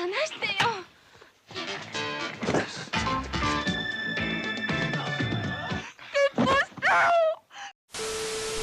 離してよ。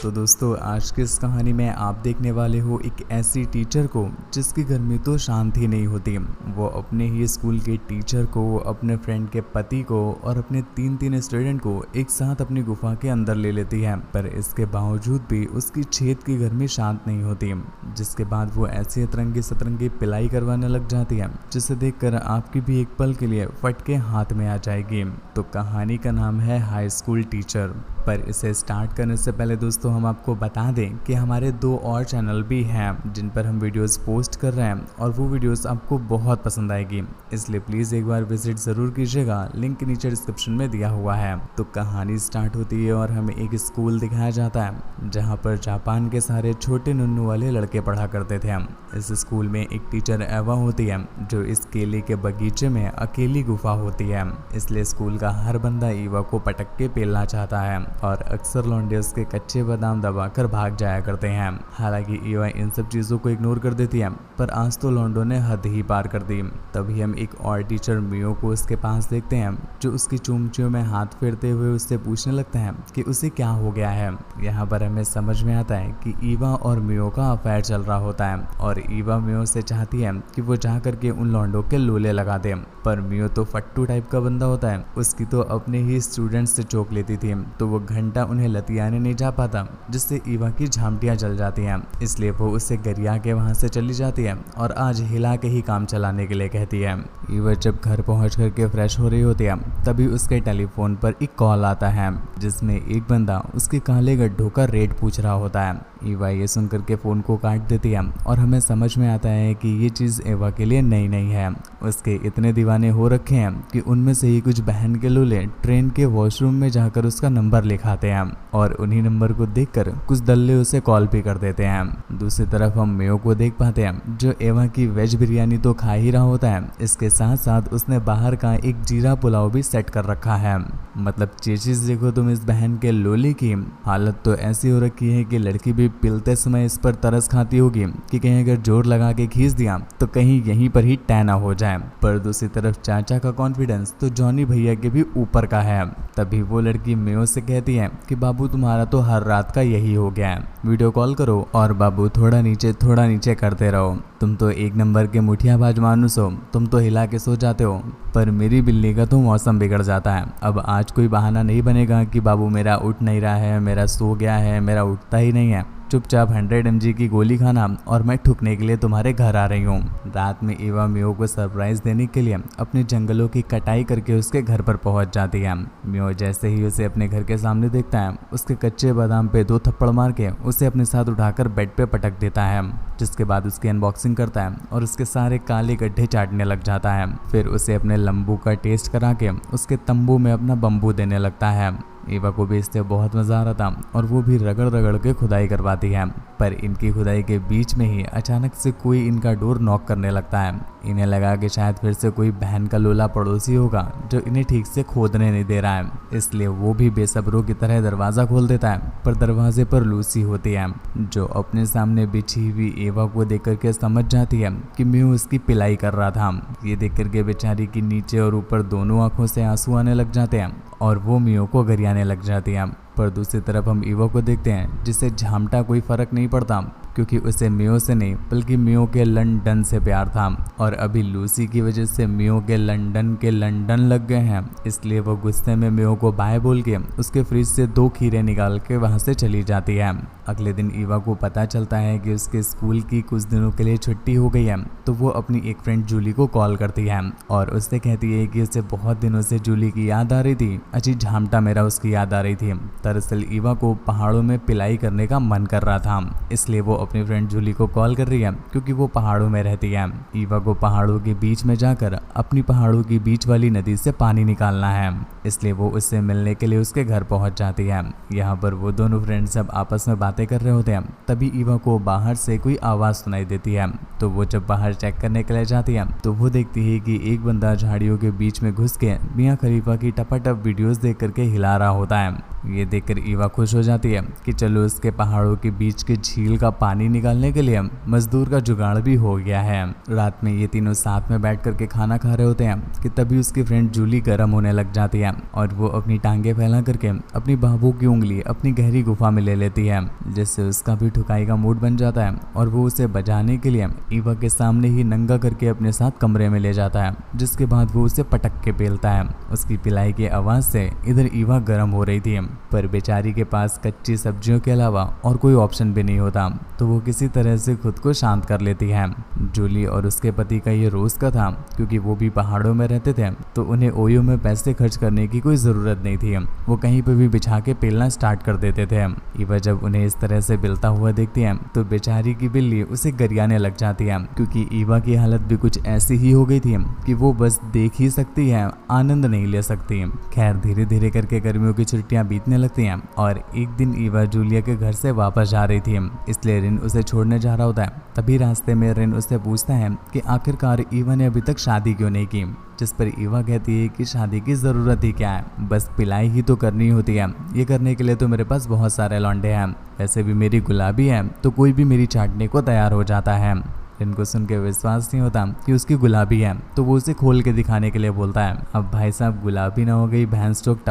तो दोस्तों आज की इस कहानी में आप देखने वाले हो एक ऐसी टीचर को जिसके घर में तो शांति नहीं होती। वो अपने ही स्कूल के टीचर को, अपने फ्रेंड के पति को और अपने तीन स्टूडेंट को एक साथ अपनी गुफा के अंदर ले लेती है, पर इसके बावजूद भी उसकी छेद की घर में शांत नहीं होती। जिसके बाद वो ऐसी अतरंगी सतरंगी पिलाई करवाने लग जाती है जिसे देखकर आपकी भी एक पल के लिए फटके हाथ में आ जाएगी। तो कहानी का नाम है हाई स्कूल टीचर। पर इसे स्टार्ट करने से पहले दोस्तों हम आपको बता दें कि हमारे 2 और चैनल भी हैं जिन पर हम वीडियोस पोस्ट कर रहे हैं और वो वीडियोस आपको बहुत पसंद आएगी, इसलिए प्लीज़ एक बार विजिट ज़रूर कीजिएगा। लिंक नीचे डिस्क्रिप्शन में दिया हुआ है। तो कहानी स्टार्ट होती है और हमें एक स्कूल दिखाया जाता है जहाँ पर जापान के सारे छोटे नुन्नू वाले लड़के पढ़ा करते थे। इस स्कूल में एक टीचर एवा होती है जो इस केले के बगीचे में अकेली गुफा होती है, इसलिए स्कूल का हर बंदा ईवा को पटक के पेलना चाहता है और अक्सर लौंडे उसके कच्चे बादाम दबाकर भाग जाया करते हैं। हालांकि ईवा इन सब चीज़ों को इग्नोर कर देती है, पर आज तो लौंडों ने हद ही पार कर दी। तभी हम एक और टीचर मियो को उसके पास देखते हैं जो उसकी चुमचियों में हाथ फेरते हुए उससे पूछने लगता है कि उसे क्या हो गया है। यहाँ पर हमें समझ में आता है कि ईवा और मियो का अफेयर चल रहा होता है और ईवा मियो से चाहती है कि वो जा करके उन लौंडों के लोले लगा दे, पर मियो तो फट्टू टाइप का बंदा होता है। उसकी तो अपने ही स्टूडेंट्स से चौक लेती थी, तो वो घंटा उन्हें लतियाने नहीं जा पाता, जिससे ईवा की झामटियां जल जाती हैं। इसलिए वो उससे गरिया के वहां से चली जाती है और आज हिला के ही काम चलाने के लिए कहती है। ईवा जब घर पहुंच करके फ्रेश हो रही होती है तभी उसके टेलीफोन पर एक कॉल आता है जिसमें एक बंदा उसके काले गड्ढों का रेट पूछ रहा होता है। ईवा ये सुन करके फ़ोन को काट देती है और हमें समझ में आता है कि ये चीज़ ईवा के लिए नई नहीं है। उसके इतने दीवाने हो रखे हैं कि उनमें से ही कुछ बहन के लोले ट्रेन के वॉशरूम में जाकर उसका नंबर लिखाते हैं और उन्हीं नंबर को देखकर कुछ दल्ले उसे कॉल भी कर देते हैं। दूसरी तरफ हम मेयो को देख पाते हैं जो ईवा की वेज बिरयानी तो खा ही रहा होता है, इसके साथ साथ उसने बाहर का एक जीरा पुलाव भी सेट कर रखा है। मतलब चीज़ देखो तुम इस बहन के लोले की हालत तो ऐसी हो रखी है कि लड़की भी पिलते समय इस पर तरस खाती होगी कि कहीं अगर जोर लगा के खींच दिया तो कहीं यहीं पर ही टैना हो जाए। पर दूसरी तरफ चाचा का कॉन्फिडेंस तो जॉनी भैया के भी ऊपर का है। तभी वो लड़की मेयो से कहती है कि बाबू तुम्हारा तो हर रात का यही हो गया है, वीडियो कॉल करो और बाबू थोड़ा नीचे करते रहो। तुम तो एक नंबर के मुठियाबाज मानुस हो, तुम तो हिला के सो जाते हो, पर मेरी बिल्ली का तो मौसम बिगड़ जाता है। अब आज कोई बहाना नहीं बनेगा कि बाबू मेरा उठ नहीं रहा है, मेरा सो गया है, मेरा उठता ही नहीं है। चुपचाप 100 mg की गोली खाना और मैं ठुकने के लिए तुम्हारे घर आ रही हूँ। रात में ईवा मियो को सरप्राइज देने के लिए अपने जंगलों की कटाई करके उसके घर पर पहुंच जाती है। मियो जैसे ही उसे अपने घर के सामने देखता है उसके कच्चे बादाम पे 2 थप्पड़ मार के उसे अपने साथ उठाकर बेड पे पटक देता है, जिसके बाद उसकी अनबॉक्सिंग करता है और उसके सारे काले गड्ढे चाटने लग जाता है। फिर उसे अपने लंबू का टेस्ट करा के उसके तंबू में अपना बम्बू देने लगता है। ईवा को भी इससे बहुत मज़ा आ रहा था और वो भी रगड़ रगड़ के खुदाई करवाती है, पर इनकी खुदाई के बीच में ही अचानक से कोई इनका डोर नॉक करने लगता है। इन्हें लगा कि शायद फिर से कोई बहन का लोला पड़ोसी होगा जो इन्हें ठीक से खोदने नहीं दे रहा है, इसलिए वो भी बेसब्रों की तरह दरवाज़ा खोल देता है। पर दरवाजे पर लूसी होती है जो अपने सामने बिछी हुई ईवा को देख करके समझ जाती है कि मियो उसकी पिलाई कर रहा था। ये देख करके बेचारी की नीचे और ऊपर दोनों आंखों से आंसू आने लग जाते हैं और वो मियो को गरियाने लग जाती है। पर दूसरी तरफ हम ईवा को देखते हैं जिसे झामटा कोई फर्क नहीं पड़ता, क्योंकि उसे मियो से नहीं बल्कि मियो के लंदन से प्यार था और अभी लूसी की वजह से मियो के लंदन लग गए हैं, इसलिए वो गुस्से में मियो को बाय बोल के उसके फ्रिज से 2 खीरे निकाल के वहां से चली जाती है। अगले दिन ईवा को पता चलता है कि उसके स्कूल की कुछ दिनों के लिए छुट्टी हो गई है, तो वो अपनी एक फ्रेंड जूली को कॉल करती है और उससे कहती है कि उसे बहुत दिनों से जूली की याद आ रही थी, अच्छी झामटा मेरा उसकी याद आ रही थी। दरअसल ईवा को पहाड़ों में पिलाई करने का मन कर रहा था, इसलिए वो अपनी फ्रेंड जूली को कॉल कर रही है क्योंकि वो पहाड़ों में रहती है। ईवा को पहाड़ों के बीच में जाकर अपनी पहाड़ों की बीच वाली नदी से पानी निकालना है, इसलिए वो उससे मिलने के लिए उसके घर पहुंच जाती है। यहाँ पर वो दोनों फ्रेंड्स सब आपस में बातें कर रहे होते हैं, तभी ईवा को बाहर से कोई आवाज़ सुनाई देती है। तो वो जब बाहर चेक करने के लिए जाती है तो वो देखती है कि एक बंदा झाड़ियों के बीच में घुस के मियां खलीफा की टपाटप वीडियोस देख करके हिला रहा होता है। ये देखकर ईवा खुश हो जाती है कि चलो उसके पहाड़ों के बीच के झील का पानी निकालने के लिए मजदूर का जुगाड़ भी हो गया है। रात में ये तीनों साथ में बैठ करके खाना खा रहे होते हैं कि तभी उसकी फ्रेंड जूली गर्म होने लग जाती है और वो अपनी टांगे फैला करके अपनी बाबू की उंगली अपनी गहरी गुफा में ले लेती है, जिससे उसका भी ठुकाई का मूड बन जाता है और वो उसे बजाने के लिए ईवा के सामने ही नंगा करके अपने साथ कमरे में ले जाता है, जिसके बाद वो उसे पटक के पेलता है। उसकी पिलाई की आवाज से इधर ईवा गर्म हो रही थी, पर बेचारी के पास कच्ची सब्जियों के अलावा और कोई ऑप्शन भी नहीं होता, तो वो किसी तरह से खुद को शांत कर लेती है। जूली और उसके पति का ये रोज का था, क्योंकि वो भी पहाड़ों में रहते थे तो उन्हें ओयो में पैसे खर्च करने की कोई जरूरत नहीं थी। वो कहीं पे भी बिछा के पेलना स्टार्ट कर देते थे। ईवा जब उन्हें इस तरह से बिलता हुआ देखती है तो बेचारी की बिल्ली उसे गरियाने लग जाती है, क्योंकि ईवा की हालत भी कुछ ऐसी ही हो गई थी कि वो बस देख ही सकती है, आनंद नहीं ले सकती। खैर धीरे धीरे करके गर्मियों की छुट्टियां बीतने लगती हैं और एक दिन ईवा जूलिया के घर से वापस जा रही थी, इसलिए रिन उसे छोड़ने जा रहा होता है। तभी रास्ते में रिन उससे पूछता है कि आखिरकार ईवा ने अभी तक शादी क्यों नहीं की, जिस पर ईवा कहती है कि शादी की जरूरत ही क्या है, बस पिलाई ही तो करनी होती है, ये करने के लिए तो मेरे पास बहुत सारे लौंडे हैं, वैसे भी मेरी गुलाबी है तो कोई भी मेरी चाटने को तैयार हो जाता है। इनको सुन के विश्वास नहीं होता कि उसकी गुलाबी है, तो वो उसे खोल के दिखाने के लिए बोलता है। अब भाई साहब गुलाबी ना हो गई, भैंसटोक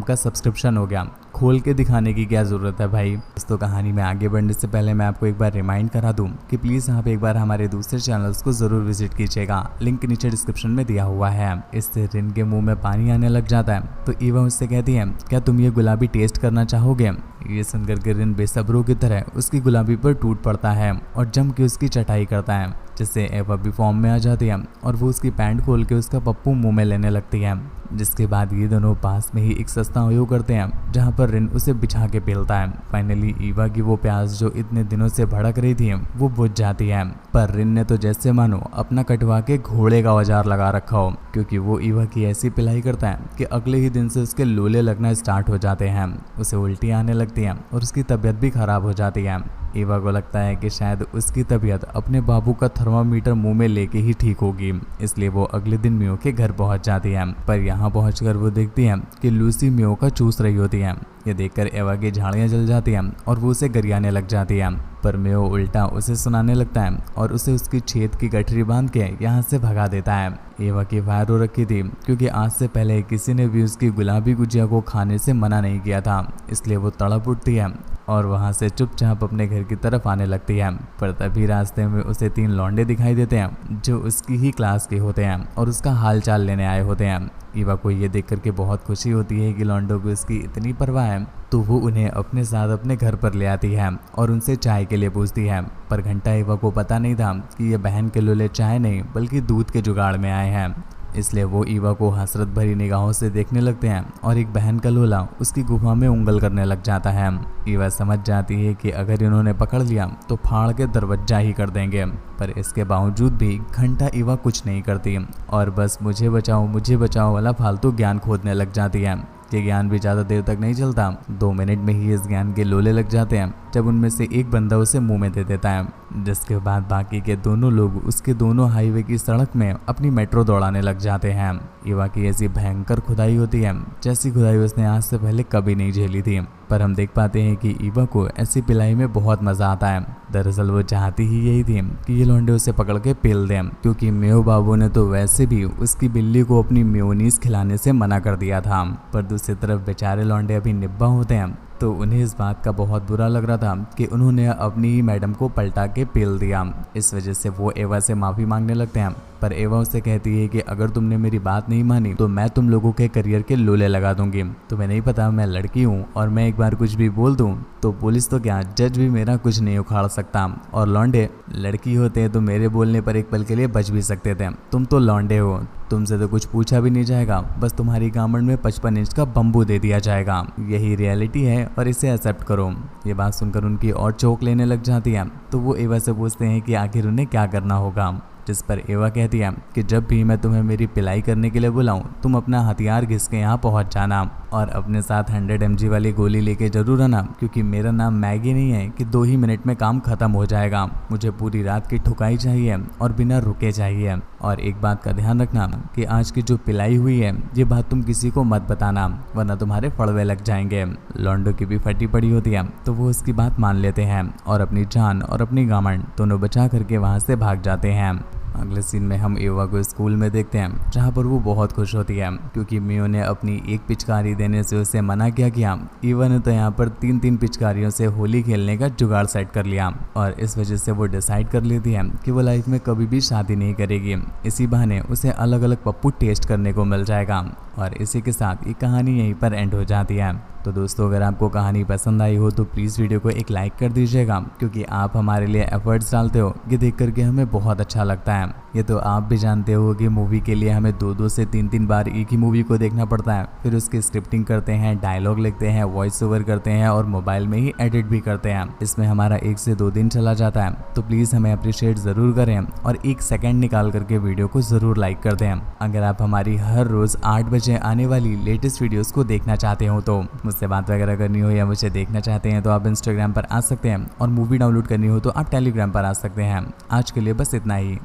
का सब्सक्रिप्शन हो गया, खोल के दिखाने की क्या जरूरत है भाई। दोस्तों कहानी में आगे बढ़ने से पहले मैं आपको एक बार रिमाइंड करा दूं कि प्लीज आप एक बार हमारे दूसरे चैनल्स को जरूर विजिट कीजिएगा, लिंक नीचे डिस्क्रिप्शन में दिया हुआ है। इससे रिन के मुंह में पानी आने लग जाता है, तो ईवा उससे कहती है क्या तुम ये गुलाबी टेस्ट करना चाहोगे। ये सुनकर के रिन बेसब्रों की तरह उसकी गुलाबी पर टूट पड़ता है और जम के उसकी चटाई करता है, जिससे एवा भी फॉर्म में आ जाती है और वो उसकी पैंट खोल के उसका पप्पू मुंह में लेने लगती है। जिसके बाद ये दोनों पास में ही एक सस्ता ओयो करते हैं, जहाँ पर रिन उसे बिछा के पेलता है। फाइनली ईवा की वो प्यास जो इतने दिनों से भड़क रही थी वो बुझ जाती है, पर रिन ने तो जैसे मानो अपना कटवा के घोड़े का औजार लगा रखा हो, क्योंकि वो ईवा की ऐसी पिलाई करता है कि अगले ही दिन से उसके लोले लगना स्टार्ट हो जाते हैं, उसे उल्टी आने लगती है और उसकी तबीयत भी खराब हो जाती है। ईवा को लगता है कि शायद उसकी तबीयत अपने बाबू का थर्मामीटर मुंह में लेके ही ठीक होगी, इसलिए वो अगले दिन मियो के घर पहुंच जाती है। पर यहाँ पहुंचकर वो देखती है कि लूसी मियो का चूस रही होती है। ये देखकर एवा की झाड़ियाँ जल जाती हैं और वो उसे गरियाने लग जाती है, पर मियो उल्टा उसे सुनाने लगता है और उसे उसकी छेद की गठरी बांध के यहाँ से भगा देता है। एवा की फायर हो रखी थी, क्योंकि आज से पहले किसी ने भी उसकी गुलाबी गुजिया को खाने से मना नहीं किया था, इसलिए वो तड़प उठती है और वहाँ से चुपचाप अपने घर की तरफ आने लगती है। पर तभी रास्ते में उसे 3 लौंडे दिखाई देते हैं जो उसकी ही क्लास के होते हैं और उसका हाल चाल लेने आए होते हैं। ईवा को ये देख करके बहुत खुशी होती है कि लौंडों को इसकी इतनी परवाह है, तो वो उन्हें अपने साथ अपने घर पर ले आती है और उनसे चाय के लिए पूछती है। पर घंटा ईवा को पता नहीं था कि ये बहन के लोले चाय नहीं बल्कि दूध के जुगाड़ में आए हैं, इसलिए वो ईवा को हसरत भरी निगाहों से देखने लगते हैं और एक बहन का लोला उसकी गुफा में उंगल करने लग जाता है। ईवा समझ जाती है कि अगर इन्होंने पकड़ लिया तो फाड़ के दरवाजा ही कर देंगे, पर इसके बावजूद भी घंटा ईवा कुछ नहीं करती और बस मुझे बचाओ वाला फालतू ज्ञान खोदने लग जाती है। ये ज्ञान भी ज़्यादा देर तक नहीं चलता, 2 मिनट में ही इस ज्ञान के लोले लग जाते हैं, जब उनमें से एक बंदा उसे मुंह में दे देता है, जिसके बाद बाकी के दोनों लोग उसके दोनों हाईवे की सड़क में अपनी मेट्रो दौड़ाने लग जाते हैं। ईवा की ऐसी भयंकर खुदाई होती है जैसी खुदाई उसने आज से पहले कभी नहीं झेली थी, पर हम देख पाते हैं कि ईवा को ऐसी पिलाई में बहुत मजा आता है। दरअसल वो चाहती ही यही थी कि ये लौंडे उसे पकड़ के पेल दें, क्योंकि मेयो बाबू ने तो वैसे भी उसकी बिल्ली को अपनी मेयोनीज खिलाने से मना कर दिया था। पर दूसरी तरफ बेचारे लौंडे अभी निब्बा होते हैं, तो उन्हें इस बात का बहुत बुरा लग रहा था कि उन्होंने अपनी ही मैडम को पलटा के पेल दिया। इस वजह से वो एवा से माफ़ी मांगने लगते हैं, पर एवा उससे कहती है कि अगर तुमने मेरी बात नहीं मानी तो मैं तुम लोगों के करियर के लोले लगा दूंगी। तुम्हें नहीं पता मैं लड़की हूँ और मैं एक बार कुछ भी बोल दूँ तो पुलिस तो क्या जज भी मेरा कुछ नहीं उखाड़ सकता, और लौंडे लड़की होते हैं तो मेरे बोलने पर एक पल के लिए बच भी सकते थे, तुम तो लौंडे हो, तुमसे तो कुछ पूछा भी नहीं जाएगा, बस तुम्हारी गामड़ में 55 इंच का बम्बू दे दिया जाएगा, यही रियलिटी है और इसे एक्सेप्ट करो। ये बात सुनकर उनकी और चौंक लेने लग जाती है, तो वो एवा से पूछते हैं कि आखिर उन्हें क्या करना होगा, जिस पर एवा कहती है कि जब भी मैं तुम्हें मेरी पिलाई करने के लिए बुलाऊं तुम अपना हथियार घिस के यहाँ पहुँच जाना और अपने साथ 100 mg वाली गोली लेके जरूर आना, क्योंकि मेरा नाम मैगी नहीं है कि 2 ही मिनट में काम खत्म हो जाएगा, मुझे पूरी रात की ठुकाई चाहिए और बिना रुके चाहिए। और एक बात का ध्यान रखना कि आज की जो पिलाई हुई है ये बात तुम किसी को मत बताना, वरना तुम्हारे फड़वे लग जाएंगे। लॉन्डो की भी फटी पड़ी होती है तो वो उसकी बात मान लेते हैं और अपनी जान और अपनी गामन दोनों बचा करके वहाँ से भाग जाते हैं। अगले सीन में हम एवा को स्कूल में देखते हैं जहाँ पर वो बहुत खुश होती है क्योंकि मियो ने अपनी एक पिचकारी देने से उसे मना किया। एवा ने तो यहाँ पर 3-3 पिचकारियों से होली खेलने का जुगाड़ सेट कर लिया और इस वजह से वो डिसाइड कर लेती है कि वो लाइफ में कभी भी शादी नहीं करेगी। इसी बहाने उसे अलग अलग पप्पू टेस्ट करने को मिल जाएगा और इसी के साथ ये कहानी यहीं पर एंड हो जाती है। तो दोस्तों, अगर आपको कहानी पसंद आई हो तो प्लीज़ वीडियो को एक लाइक कर दीजिएगा क्योंकि आप हमारे लिए एफर्ट्स डालते हो, ये देख करके हमें बहुत अच्छा लगता है। ये तो आप भी जानते हो कि मूवी के लिए हमें 2-2 से 3-3 बार एक ही मूवी को देखना पड़ता है, फिर उसकी स्क्रिप्टिंग करते हैं, डायलॉग लिखते हैं, वॉइस ओवर करते हैं और मोबाइल में ही एडिट भी करते हैं। इसमें हमारा 1 से 2 दिन चला जाता है। तो प्लीज़ हमें अप्रिशिएट ज़रूर करें और 1 सेकेंड निकाल करके वीडियो को ज़रूर लाइक कर दें। अगर आप हमारी हर रोज़ 8 बजे आने वाली लेटेस्ट वीडियोज़ को देखना चाहते हो, तो मुझसे बात वगैरह करनी हो या मुझे देखना चाहते हैं तो आप इंस्टाग्राम पर आ सकते हैं और मूवी डाउनलोड करनी हो तो आप टेलीग्राम पर आ सकते हैं। आज के लिए बस इतना ही।